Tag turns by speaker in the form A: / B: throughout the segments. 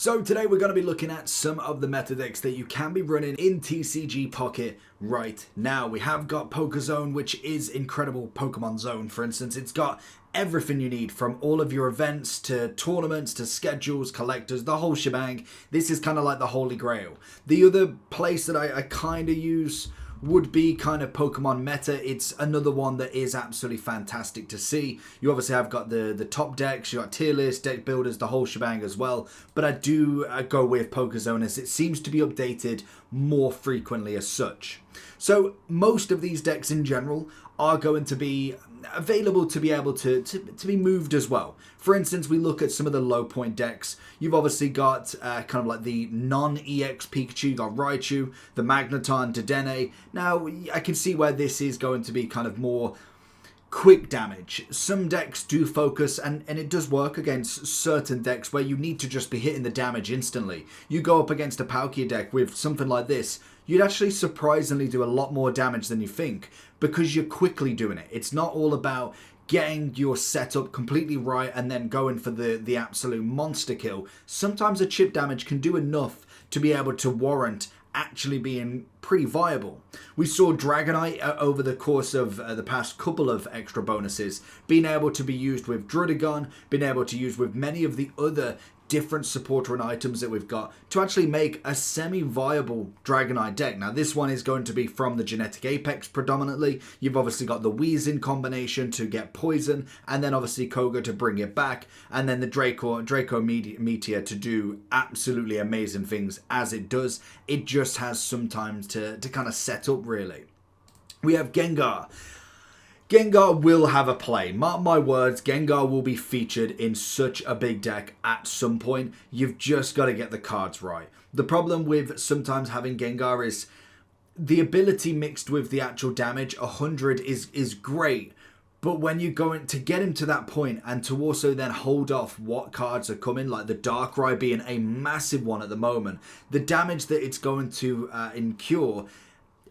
A: So today we're going to be looking at some of the meta decks that you can be running in TCG Pocket right now. We have got PokeZone, which is incredible. Pokemon Zone, for instance. It's got everything you need, from all of your events to tournaments to schedules, collectors, the whole shebang. This is kind of like the holy grail. The other place that I kind of use would be kind of Pokemon Meta. It's another one that is absolutely fantastic to see. You obviously have got the top decks, you got tier lists, deck builders, the whole shebang as well. But I do go with PokeZone as it seems to be updated more frequently as such. So most of these decks in general are going to be available to be able to be moved as well. For instance, we look at some of the low point decks. You've obviously got kind of like the non-EX Pikachu, you got Raichu, the Magneton, Dedenne. Now, I can see where this is going to be kind of more quick damage. Some decks do focus, and it does work against certain decks where you need to just be hitting the damage instantly. You go up against a Palkia deck with something like this, you'd actually surprisingly do a lot more damage than you think because you're quickly doing it. It's not all about getting your setup completely right and then going for the absolute monster kill. Sometimes a chip damage can do enough to be able to warrant actually being pretty viable. We saw Dragonite over the course of the past couple of extra bonuses being able to be used with Druddigon, being able to use with many of the other different supporter and items that we've got to actually make a semi-viable Dragonite deck. Now this one is going to be from the Genetic Apex predominantly. You've obviously got the Weezing combination to get poison, and then obviously Koga to bring it back, and then the Draco Meteor to do absolutely amazing things as it does. It just has sometimes to kind of set up really. We have Gengar. Gengar will have a play. Mark my words, Gengar will be featured in such a big deck at some point. You've just got to get the cards right. The problem with sometimes having Gengar is the ability mixed with the actual damage. 100 is great, but when you go in to get him to that point and to also then hold off what cards are coming, like the Darkrai being a massive one at the moment, the damage that it's going to incur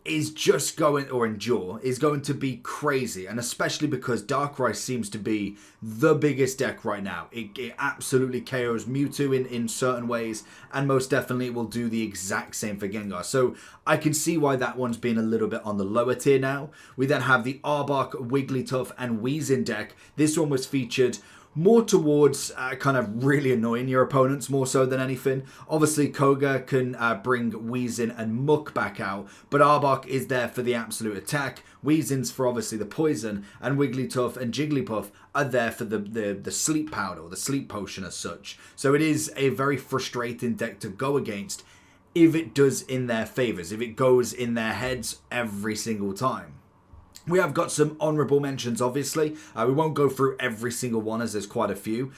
A: is just going, or endure, is going to be crazy. And especially because Darkrai seems to be the biggest deck right now. It absolutely KOs Mewtwo in certain ways, and most definitely it will do the exact same for Gengar. So I can see why that one's been a little bit on the lower tier now. We then have the Arbok, Wigglytuff, and Weezing deck. This one was featured more towards kind of really annoying your opponents more so than anything. Obviously, Koga can bring Weezing and Muck back out, but Arbok is there for the absolute attack. Weezing's for obviously the poison, and Wigglytuff and Jigglypuff are there for the sleep powder or the sleep potion as such. So it is a very frustrating deck to go against if it does in their favors, if it goes in their heads every single time. We have got some honourable mentions, obviously. We won't go through every single one as there's quite a few.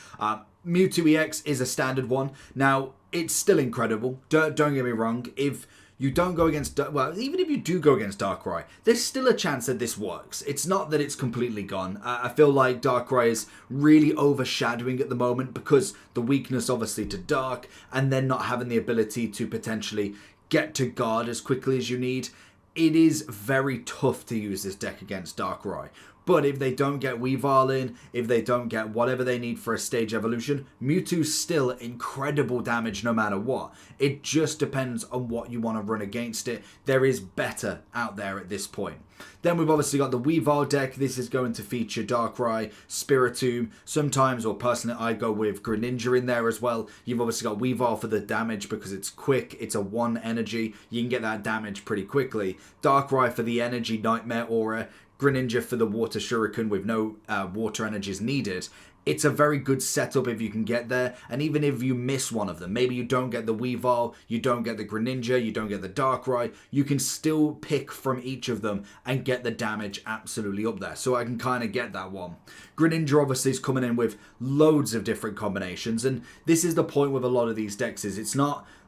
A: Mewtwo EX is a standard one. Now, it's still incredible. Don't get me wrong. If you don't go against, well, even if you do go against Darkrai, there's still a chance that this works. It's not that it's completely gone. I feel like Darkrai is really overshadowing at the moment because the weakness, obviously, to Dark, and then not having the ability to potentially get to guard as quickly as you need. It is very tough to use this deck against Darkrai. But if they don't get Weavile in, if they don't get whatever they need for a stage evolution, Mewtwo's still incredible damage no matter what. It just depends on what you want to run against it. There is better out there at this point. Then we've obviously got the Weavile deck. This is going to feature Darkrai, Spiritomb, sometimes, or personally I go with Greninja in there as well. You've obviously got Weavile for the damage because it's quick, it's a 1 energy, you can get that damage pretty quickly. Darkrai for the energy Nightmare Aura, Greninja for the Water Shuriken with no water energies needed. It's a very good setup if you can get there, and even if you miss one of them, maybe you don't get the Weavile, you don't get the Greninja, you don't get the Darkrai, you can still pick from each of them and get the damage absolutely up there. So I can kind of get that one. Greninja obviously is coming in with loads of different combinations, and this is the point with a lot of these decks is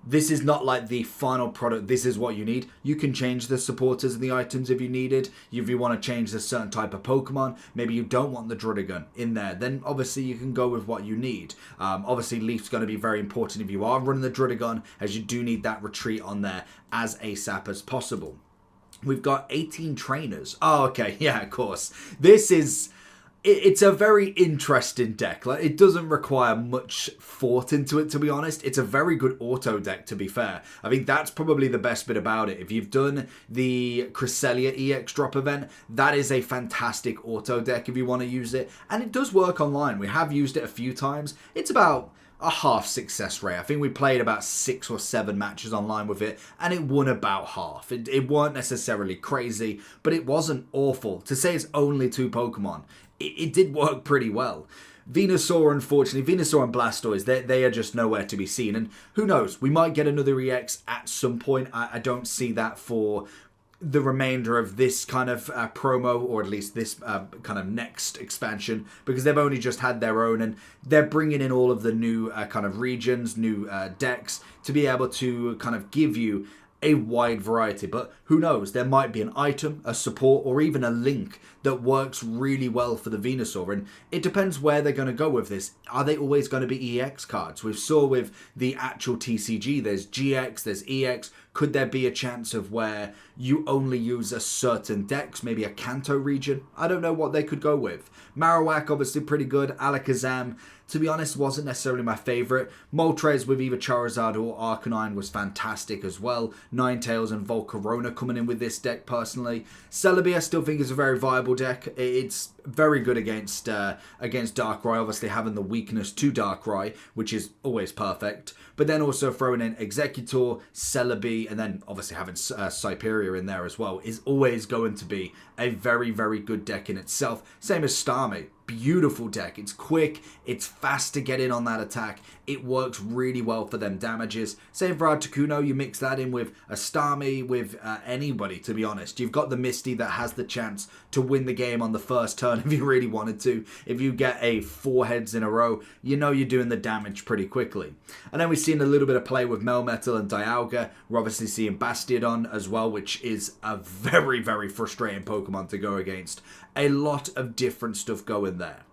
A: this is not like the final product, this is what you need. You can change the supporters and the items if you needed. If you want to change a certain type of Pokemon, maybe you don't want the Druddigon in there, then obviously you can go with what you need. Obviously Leaf's going to be very important if you are running the Druddigon, as you do need that retreat on there as ASAP as possible. We've got 18 trainers. Oh, okay, yeah, of course. This is It's a very interesting deck. Like, it doesn't require much thought into it, to be honest. It's a very good auto deck, to be fair. I think that's probably the best bit about it. If you've done the Cresselia EX drop event, that is a fantastic auto deck if you want to use it. And it does work online. We have used it a few times. It's about a half success rate. I think we played about 6 or 7 matches online with it, and it won about half. It weren't necessarily crazy, but it wasn't awful. To say it's only 2 Pokemon, it did work pretty well. Venusaur, unfortunately, Venusaur and Blastoise, they are just nowhere to be seen. And who knows, we might get another EX at some point. I don't see that for the remainder of this kind of promo, or at least this kind of next expansion, because they've only just had their own, and they're bringing in all of the new kind of regions, new decks, to be able to kind of give you a wide variety. But who knows, there might be an item, a support, or even a link that works really well for the Venusaur, and it depends where they're going to go with this. Are they always going to be EX cards? We saw with the actual TCG, there's GX, there's EX. Could there be a chance of where you only use a certain dex, maybe a Kanto region? I don't know what they could go with. Marowak, obviously pretty good. Alakazam, to be honest, wasn't necessarily my favourite. Moltres with either Charizard or Arcanine was fantastic as well. Ninetales and Volcarona coming in with this deck personally. Celebi I still think is a very viable deck. It's very good against Darkrai, obviously having the weakness to Darkrai, which is always perfect. But then also throwing in Executor, Celebi, and then obviously having Cyperia in there as well is always going to be a very, very good deck in itself. Same as Starmie. Beautiful deck. It's quick, it's fast to get in on that attack, it works really well for them damages. Same for Articuno, you mix that in with a Starmie, with anybody, to be honest. You've got the Misty that has the chance to win the game on the first turn if you really wanted to. If you get a 4 heads in a row, you know you're doing the damage pretty quickly. And then we've seen a little bit of play with Melmetal and Dialga. We're obviously seeing Bastiodon as well, which is a very, very frustrating Pokemon to go against. A lot of different stuff going there.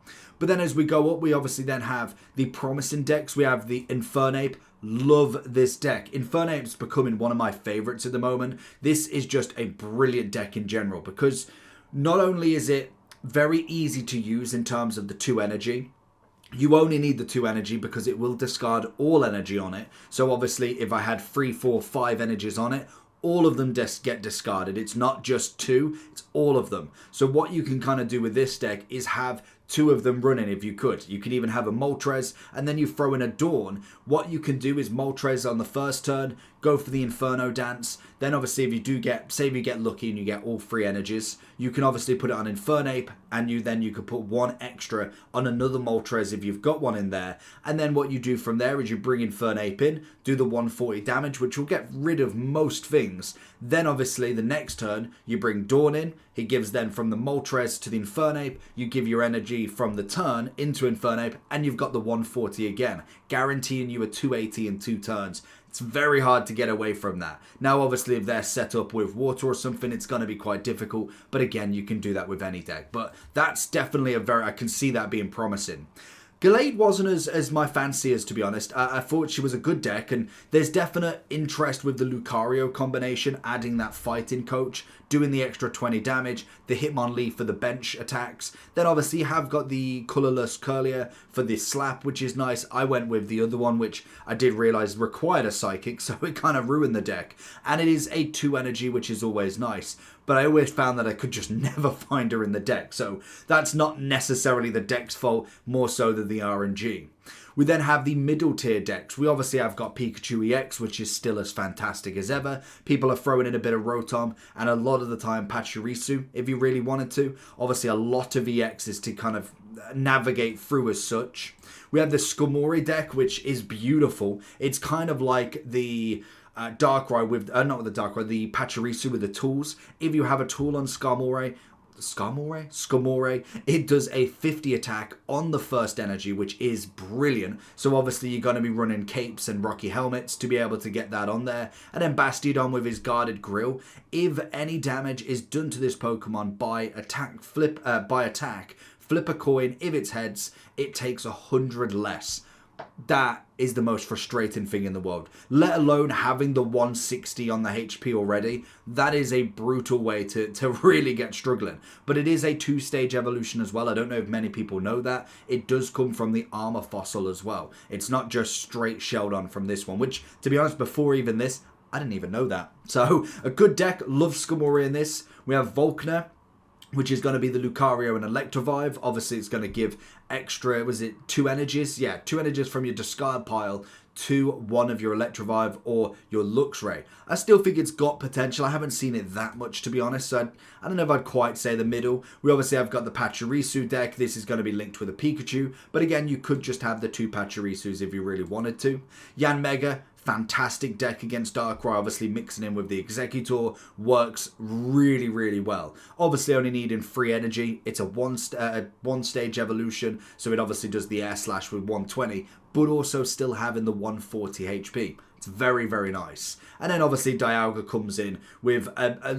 A: But then as we go up, we obviously then have the promising decks. We have the Infernape. Love this deck. Infernape's becoming one of my favourites at the moment. This is just a brilliant deck in general, because not only is it very easy to use in terms of the 2 energy, you only need the 2 energy because it will discard all energy on it. So obviously if I had 3, 4, 5 energies on it, all of them get discarded. It's not just 2, it's all of them. So what you can kind of do with this deck is have 2 of them running if you could. You can even have a Moltres, and then you throw in a Dawn. What you can do is Moltres on the first turn, go for the Inferno Dance. Then obviously if you do get, say if you get lucky and you get all 3 energies, you can obviously put it on Infernape, and you could put 1 extra on another Moltres if you've got one in there. And then what you do from there is you bring Infernape in, do the 140 damage, which will get rid of most things. Then obviously the next turn, you bring Dawn in. He gives then from the Moltres to the Infernape, you give your energy from the turn into Infernape, and you've got the 140 again, guaranteeing you a 280 in 2 turns. It's very hard to get away from that. Now obviously if they're set up with water or something, it's going to be quite difficult, but again, you can do that with any deck. But that's definitely I can see that being promising. Gallade wasn't as my fancy as, to be honest. I thought she was a good deck, and there's definite interest with the Lucario combination, adding that fighting coach, doing the extra 20 damage, the Hitmonlee for the bench attacks. Then obviously you have got the Colourless Curlier for the slap, which is nice. I went with the other one, which I did realise required a Psychic, so it kind of ruined the deck. And it is a 2 energy, which is always nice. But I always found that I could just never find her in the deck. So that's not necessarily the deck's fault, more so than the RNG. We then have the middle tier decks. We obviously have got Pikachu EX, which is still as fantastic as ever. People are throwing in a bit of Rotom, and a lot of the time Pachirisu, if you really wanted to. Obviously a lot of EXs to kind of navigate through as such. We have the Skarmory deck, which is beautiful. It's kind of like the Darkrai with, not with the Darkrai, the Pachirisu with the tools. If you have a tool on Skarmory, it does a 50 attack on the first energy, which is brilliant. So obviously you're going to be running capes and rocky helmets to be able to get that on there. And then Bastiodon with his guarded grill. If any damage is done to this Pokemon by attack, flip a coin. If it's heads, it takes 100 less. that is the most frustrating thing in the world. Let alone having the 160 on the HP already. That is a brutal way to really get struggling. But it is a 2-stage evolution as well. I don't know if many people know that. It does come from the armor fossil as well. It's not just straight shelled on from this one, which, to be honest, before even this, I didn't even know that. So, a good deck. Love Skarmory in this. We have Volkner, which is going to be the Lucario and Electrovive. Obviously, it's going to give extra, was it 2 energies? Yeah, 2 energies from your discard pile to one of your Electrovive or your Luxray. I still think it's got potential. I haven't seen it that much, to be honest, so I don't know if I'd quite say the middle. We obviously have got the Pachirisu deck. This is going to be linked with a Pikachu, but again, you could just have the 2 Pachirisus if you really wanted to. Yanmega, fantastic deck against Darkrai, obviously mixing in with the Executor works really, really well. Obviously only needing 3 energy. It's a one stage evolution, so it obviously does the Air Slash with 120, but also still having the 140 HP. It's very, very nice. And then obviously Dialga comes in with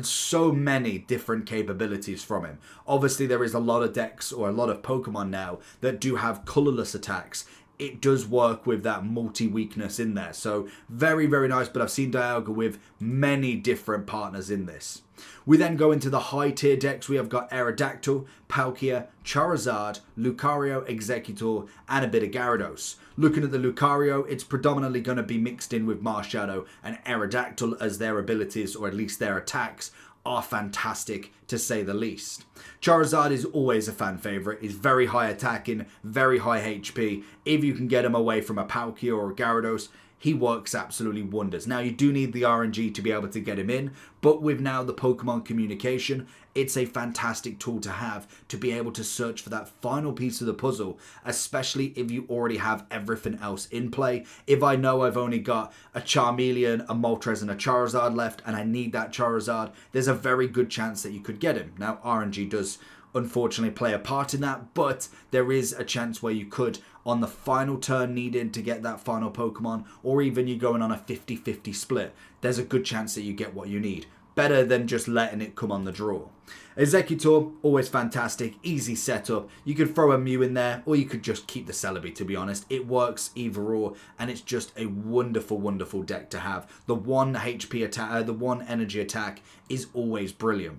A: so many different capabilities from him. Obviously there is a lot of decks or a lot of Pokemon now that do have colorless attacks. It does work with that multi-weakness in there. So very, very nice. But I've seen Dialga with many different partners in this. We then go into the high tier decks. We have got Aerodactyl, Palkia, Charizard, Lucario, Executor, and a bit of Gyarados. Looking at the Lucario, it's predominantly going to be mixed in with Marshadow and Aerodactyl, as their abilities, or at least their attacks, are fantastic to say the least. Charizard is always a fan favourite. He's very high attacking, very high HP. If you can get him away from a Palkia or a Gyarados, he works absolutely wonders. Now, you do need the RNG to be able to get him in, but with now the Pokemon communication, it's a fantastic tool to have to be able to search for that final piece of the puzzle, especially if you already have everything else in play. If I know I've only got a Charmeleon, a Moltres, and a Charizard left, and I need that Charizard, there's a very good chance that you could get him. Now, RNG does unfortunately play a part in that, but there is a chance where you could, on the final turn needed to get that final Pokemon, or even you going on a 50-50 split, there's a good chance that you get what you need. Better than just letting it come on the draw. Executor, always fantastic, easy setup. You could throw a Mew in there, or you could just keep the Celebi, to be honest. It works either or, and it's just a wonderful, wonderful deck to have. The 1 HP attack, the 1 energy attack is always brilliant.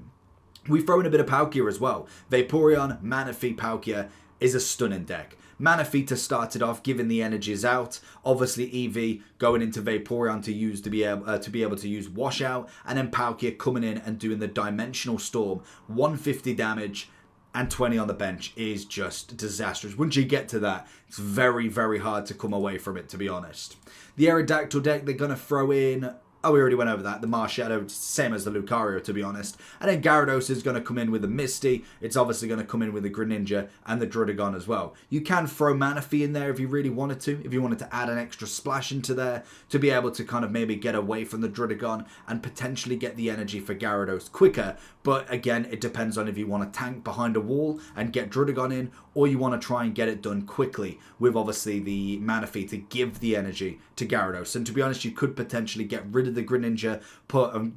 A: We throw in a bit of Palkia as well. Vaporeon, Manaphy, Palkia is a stunning deck. Manaphy to start it off, giving the energies out. Obviously Eevee going into Vaporeon to be able to use Washout, and then Palkia coming in and doing the Dimensional Storm, 150 damage and 20 on the bench is just disastrous. Once you get to that, it's very, very hard to come away from it, to be honest. The Aerodactyl deck, they're going to throw in... Oh, we already went over that. The Marshadow, same as the Lucario, to be honest. And then Gyarados is going to come in with the Misty. It's obviously going to come in with the Greninja and the Druddigon as well. You can throw Manaphy in there if you really wanted to. If you wanted to add an extra splash into there to be able to kind of maybe get away from the Druddigon and potentially get the energy for Gyarados quicker. But again, it depends on if you want to tank behind a wall and get Druddigon in, or you want to try and get it done quickly with obviously the Manaphy to give the energy to Gyarados. And to be honest, you could potentially get rid of the Greninja,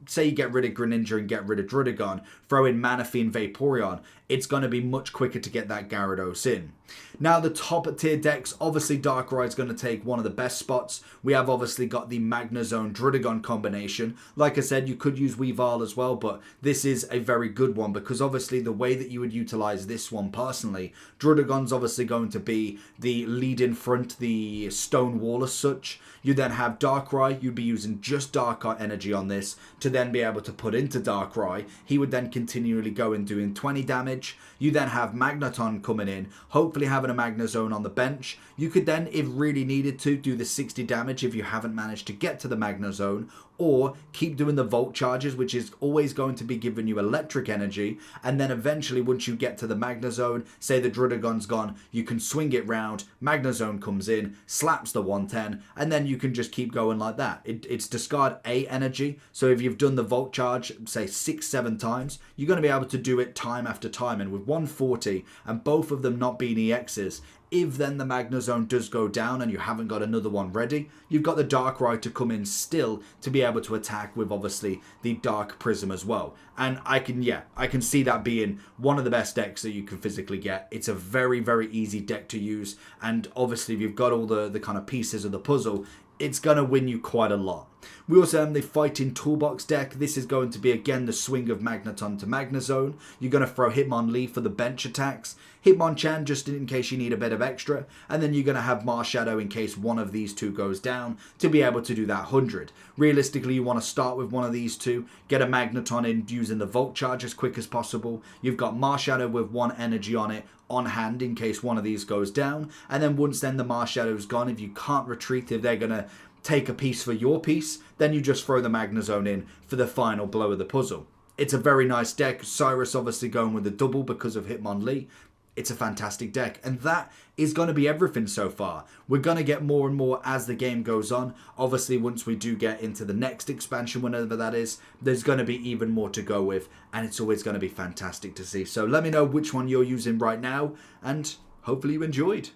A: say you get rid of Greninja and get rid of Druddigon, throw in Manaphy and Vaporeon, it's going to be much quicker to get that Gyarados in. Now the top tier decks, obviously Darkrai is going to take one of the best spots. We have obviously got the Magnezone Druddigon combination. Like I said, you could use Weavile as well, but this is a very good one because obviously the way that you would utilize this one personally, Druddigon's obviously going to be the lead in front, the stone wall as such. You then have Darkrai, you'd be using just Dark energy on this to then be able to put into Darkrai. He would then continually go in doing 20 damage. You then have Magneton coming in, hopefully having a Magnezone on the bench. You could then, if really needed to, do the 60 damage if you haven't managed to get to the Magnezone, or keep doing the Volt Charges, which is always going to be giving you electric energy, and then eventually once you get to the Magnezone, say the Druddigon's gone, you can swing it round, Magnezone comes in, slaps the 110, and then you can just keep going like that. It's discard A energy, so if you've done the Volt Charge, say 6-7 times, you're going to be able to do it time after time time, and with 140 and both of them not being EXs, if then the Magnezone does go down and you haven't got another one ready, you've got the Darkrai to come in still to be able to attack with obviously the Dark Prism as well. And I can see that being one of the best decks that you can physically get. It's a very, very easy deck to use, and obviously if you've got all the kind of pieces of the puzzle, it's going to win you quite a lot. We also have the Fighting Toolbox deck. This is going to be, again, the swing of Magneton to Magnezone. You're going to throw Hitmonlee for the bench attacks, Hitmonchan just in case you need a bit of extra, and then you're going to have Marshadow in case one of these two goes down to be able to do that 100. Realistically, you want to start with one of these two, get a Magneton in using the Volt Charge as quick as possible. You've got Marshadow with 1 energy on it on hand in case one of these goes down, and then once then the Marshadow's gone, if you can't retreat, if they're going to take a piece for your piece, then you just throw the Magnezone in for the final blow of the puzzle. It's a very nice deck. Cyrus obviously going with a double because of Hitmonlee. It's a fantastic deck, and that is going to be everything so far. We're going to get more and more as the game goes on. Obviously, once we do get into the next expansion, whenever that is, there's going to be even more to go with, and it's always going to be fantastic to see. So let me know which one you're using right now, and hopefully you enjoyed.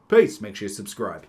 A: Peace. Make sure you subscribe.